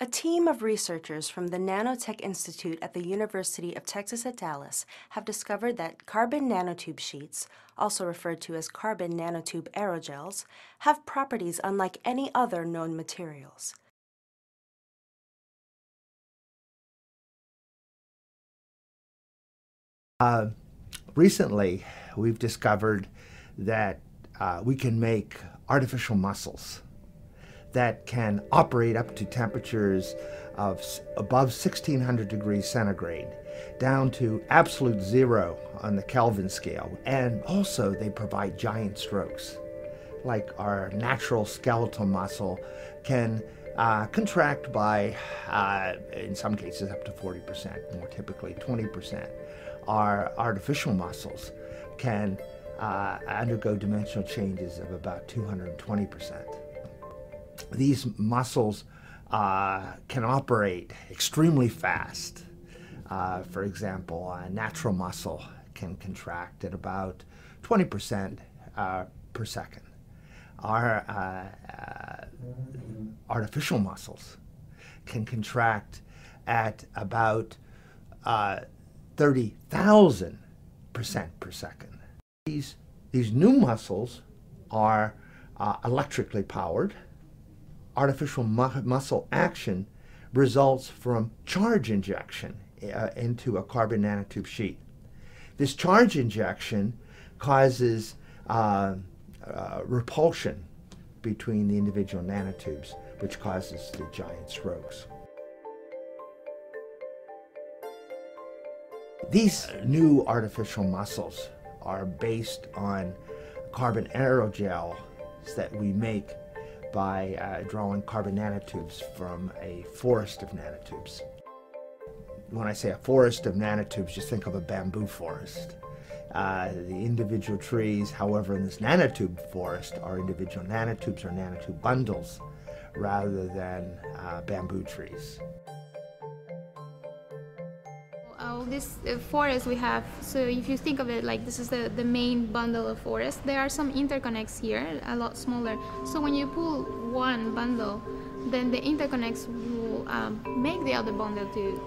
A team of researchers from the Nanotech Institute at the University of Texas at Dallas have discovered that carbon nanotube sheets, also referred to as carbon nanotube aerogels, have properties unlike any other known materials. Recently, we've discovered that we can make artificial muscles that can operate up to temperatures of above 1600 degrees centigrade, down to absolute zero on the Kelvin scale. And also they provide giant strokes. Like our natural skeletal muscle can contract by, in some cases, up to 40%, more typically 20%. Our artificial muscles can undergo dimensional changes of about 220%. These muscles can operate extremely fast. For example, a natural muscle can contract at about 20% per second. Our artificial muscles can contract at about 30,000% per second. These new muscles are electrically powered. Artificial muscle action results from charge injection into a carbon nanotube sheet. This charge injection causes repulsion between the individual nanotubes, which causes the giant strokes. These new artificial muscles are based on carbon aerogels that we make by drawing carbon nanotubes from a forest of nanotubes. When I say a forest of nanotubes, just think of a bamboo forest. The individual trees, however, in this nanotube forest are individual nanotubes or nanotube bundles rather than bamboo trees. This forest we have, so if you think of it like this is the main bundle of forest, there are some interconnects here, a lot smaller. So when you pull one bundle, then the interconnects will make the other bundle to,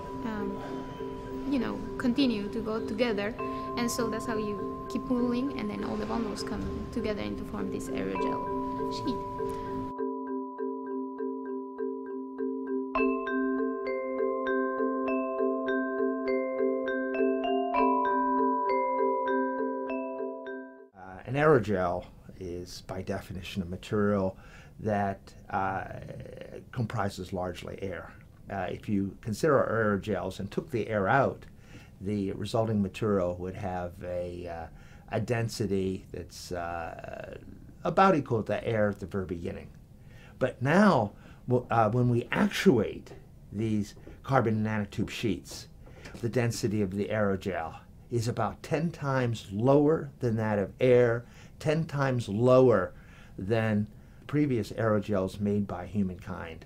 continue to go together. And so that's how you keep pulling, and then all the bundles come together and to form this aerogel sheet. An aerogel is, by definition, a material that comprises largely air. If you consider our aerogels and took the air out, the resulting material would have a density that's about equal to air at the very beginning. But now, when we actuate these carbon nanotube sheets, the density of the aerogel is about 10 times lower than that of air, 10 times lower than previous aerogels made by humankind.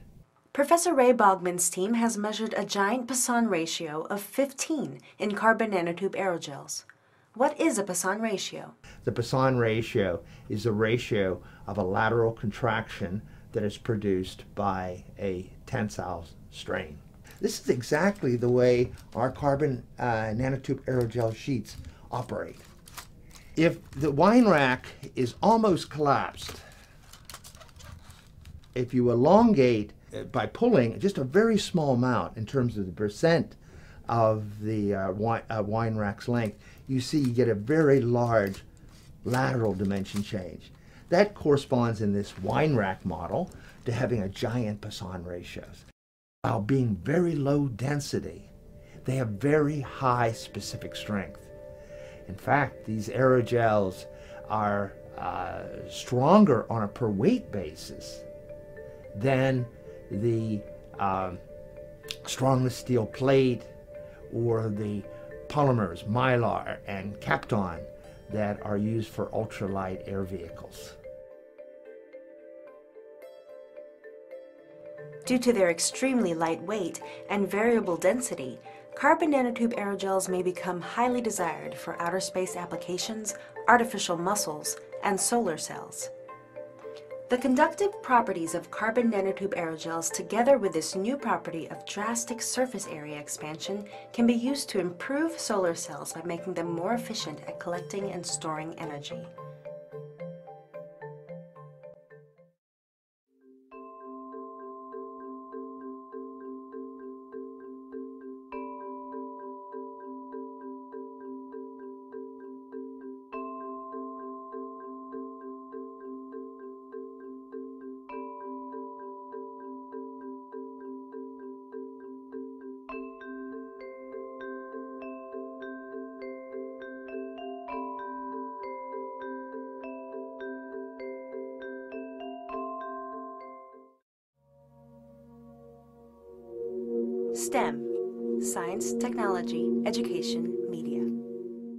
Professor Ray Bogman's team has measured a giant Poisson ratio of 15 in carbon nanotube aerogels. What is a Poisson ratio? The Poisson ratio is the ratio of a lateral contraction that is produced by a tensile strain. This is exactly the way our carbon nanotube aerogel sheets operate. If the wine rack is almost collapsed, if you elongate by pulling just a very small amount in terms of the percent of the wine rack's length, you see you get a very large lateral dimension change. That corresponds in this wine rack model to having a giant Poisson ratios. While being very low density, they have very high specific strength. In fact, these aerogels are stronger on a per weight basis than the strongest steel plate or the polymers, mylar and Kapton, that are used for ultralight air vehicles. Due to their extremely light weight and variable density, carbon nanotube aerogels may become highly desired for outer space applications, artificial muscles, and solar cells. The conductive properties of carbon nanotube aerogels together with this new property of drastic surface area expansion can be used to improve solar cells by making them more efficient at collecting and storing energy. STEM, Science, Technology, Education, Media.